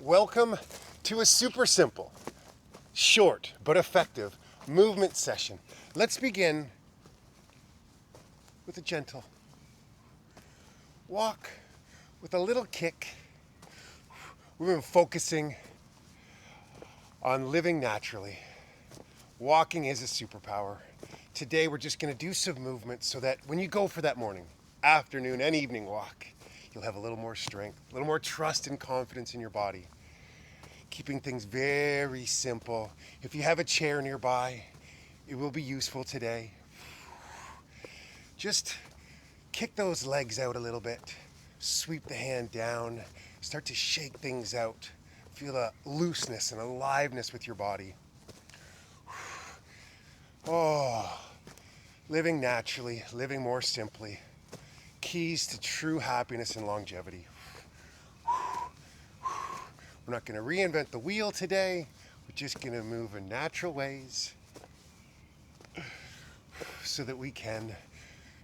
Welcome to a super simple, short, but effective movement session. Let's begin with a gentle walk with a little kick. We've been focusing on living naturally. Walking is a superpower. Today we're just going to do some movement so that when you go for that morning, afternoon, and evening walk, you'll have a little more strength, a little more trust and confidence in your body. Keeping things very simple. If you have a chair nearby, it will be useful today. Just kick those legs out a little bit. Sweep the hand down. Start to shake things out. Feel a looseness and aliveness with your body. Oh, living naturally, living more simply. Keys to true happiness and longevity. We're not going to reinvent the wheel today. We're just going to move in natural ways so that we can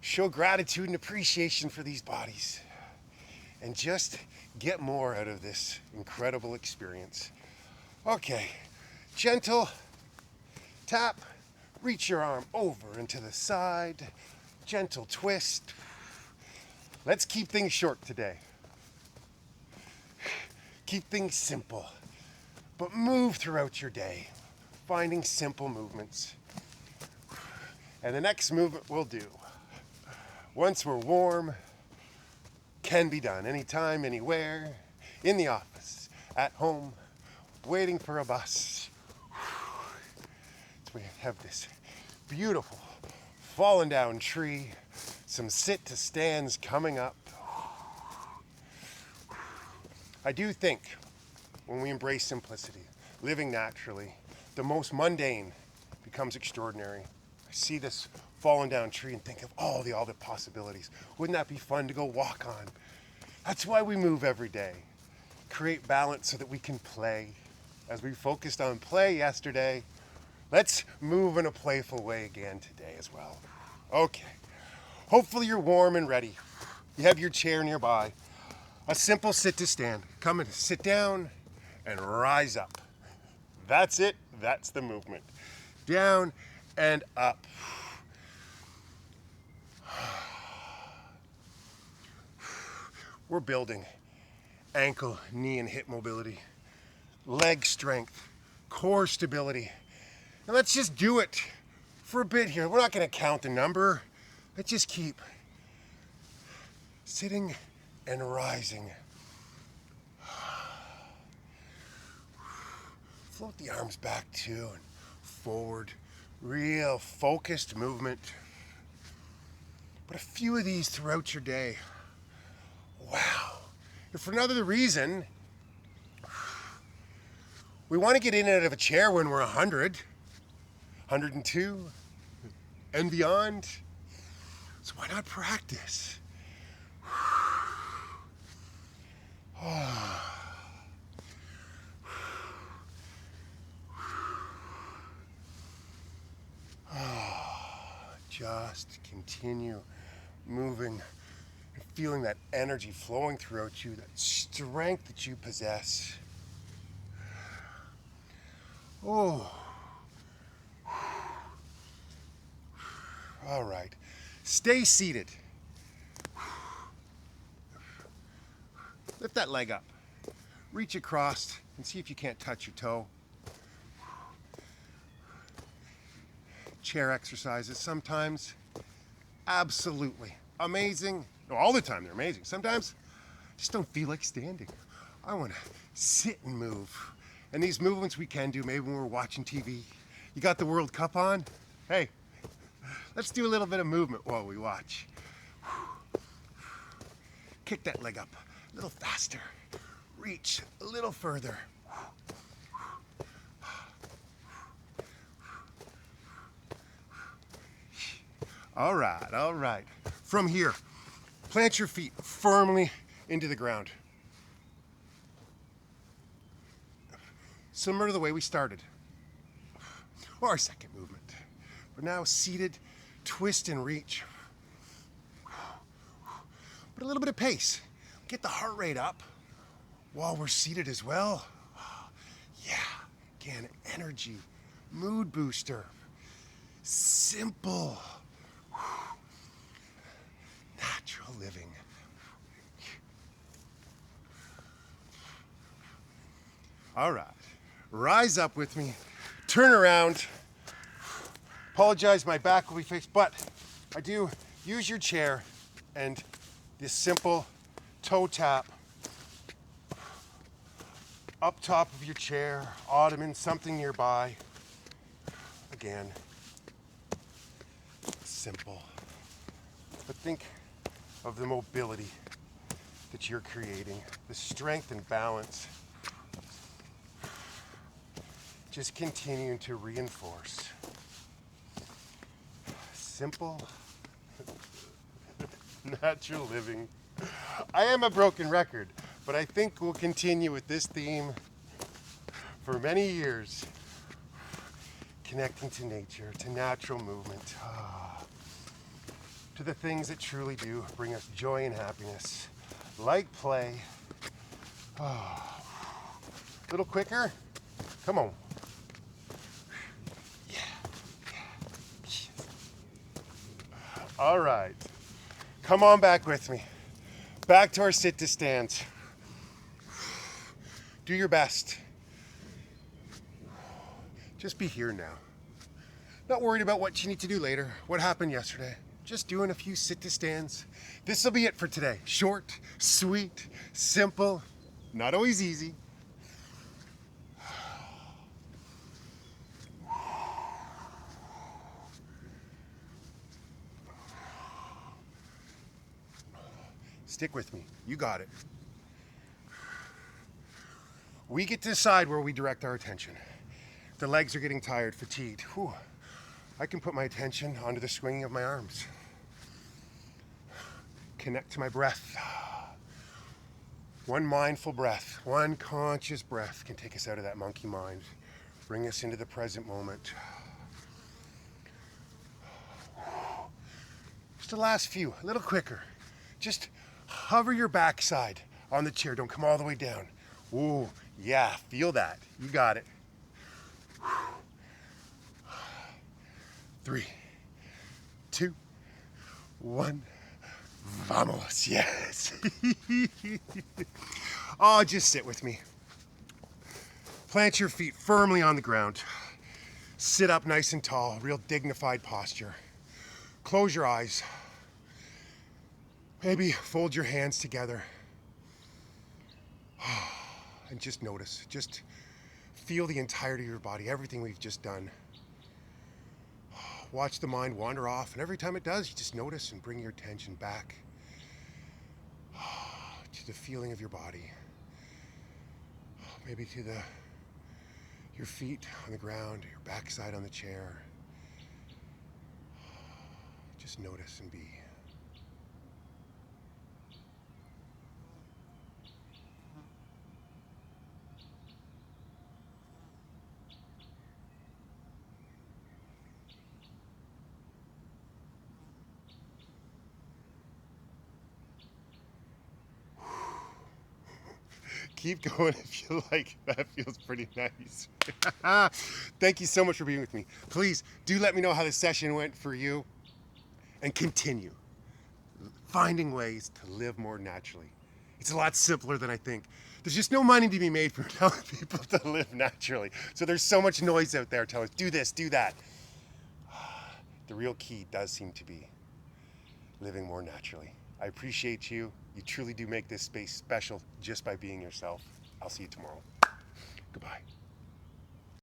show gratitude and appreciation for these bodies and just get more out of this incredible experience. Okay, gentle tap, reach your arm over and to the side, gentle twist. Let's keep things short today. Keep things simple, but move throughout your day, finding simple movements. And the next movement we'll do, once we're warm, can be done anytime, anywhere, in the office, at home, waiting for a bus. So we have this beautiful fallen down tree, some sit to stands coming up. I do think when we embrace simplicity, living naturally, the most mundane becomes extraordinary. I see this fallen down tree and think of all the possibilities. Wouldn't that be fun to go walk on? That's why we move every day. Create balance so that we can play. As we focused on play yesterday, let's move in a playful way again today as well. Okay, hopefully you're warm and ready. You have your chair nearby. A simple sit to stand. Come and sit down and rise up. That's it. That's the movement. Down and up. We're building ankle, knee, and hip mobility, leg strength, core stability. Now let's just do it for a bit here. We're not going to count the number. Let's just keep sitting and rising. Float the arms back too and forward. Real focused movement. But a few of these throughout your day. Wow. If for no other reason, we want to get in and out of a chair when we're 100, 102, and beyond. So why not practice? Just continue moving and feeling that energy flowing throughout you, that strength that you possess. Oh. All right. Stay seated. Lift that leg up. Reach across and see if you can't touch your toe. Chair exercises sometimes absolutely amazing. No, all the time they're amazing. Sometimes I just don't feel like standing. I want to sit and move. And these movements we can do maybe when we're watching TV. You got the World Cup on? Hey, let's do a little bit of movement while we watch. Kick that leg up a little faster. Reach a little further. All right. From here, plant your feet firmly into the ground. Similar to the way we started. Or our second movement. We're now seated, twist and reach. But a little bit of pace. Get the heart rate up. while we're seated as well. Yeah, again, energy, mood booster, simple, natural living. All right, rise up with me, turn around. Apologize, my back will be fixed, but I do use your chair and this simple toe tap up top of your chair, ottoman, something nearby. Again, simple. But think of the mobility that you're creating, the strength and balance. Just continuing to reinforce. Simple, natural living. I am a broken record, but I think we'll continue with this theme for many years. Connecting to nature, to natural movement, to the things that truly do bring us joy and happiness, like play. A little quicker. Come on. All right, come on back with me. Back to our sit to stands. Do your best. Just be here now. Not worried about what you need to do later, what happened yesterday. Just doing a few sit to stands. This will be it for today. Short, sweet, simple, not always easy. Stick with me. You got it. We get to decide where we direct our attention. The legs are getting tired, fatigued. Whew. I can put my attention onto the swinging of my arms. Connect to my breath. One mindful breath, one conscious breath can take us out of that monkey mind, bring us into the present moment. Just the last few, a little quicker. Just hover your backside on the chair. Don't come all the way down. Ooh, yeah, feel that. You got it. 3, 2, 1. Vamos, yes. Oh, just sit with me. Plant your feet firmly on the ground. Sit up nice and tall, real dignified posture. Close your eyes. Maybe fold your hands together. And just notice, just feel the entirety of your body, everything we've just done. Watch the mind wander off, and every time it does, you just notice and bring your attention back to the feeling of your body. Maybe to your feet on the ground, your backside on the chair. Just notice and be. Keep going if you like. That feels pretty nice. Thank you so much for being with me. Please do let me know how the session went for you, and continue finding ways to live more naturally. It's a lot simpler than I think. There's just no money to be made from telling people to live naturally. So there's so much noise out there telling us, do this, do that. The real key does seem to be living more naturally. I appreciate you. You truly do make this space special just by being yourself. I'll see you tomorrow. Goodbye.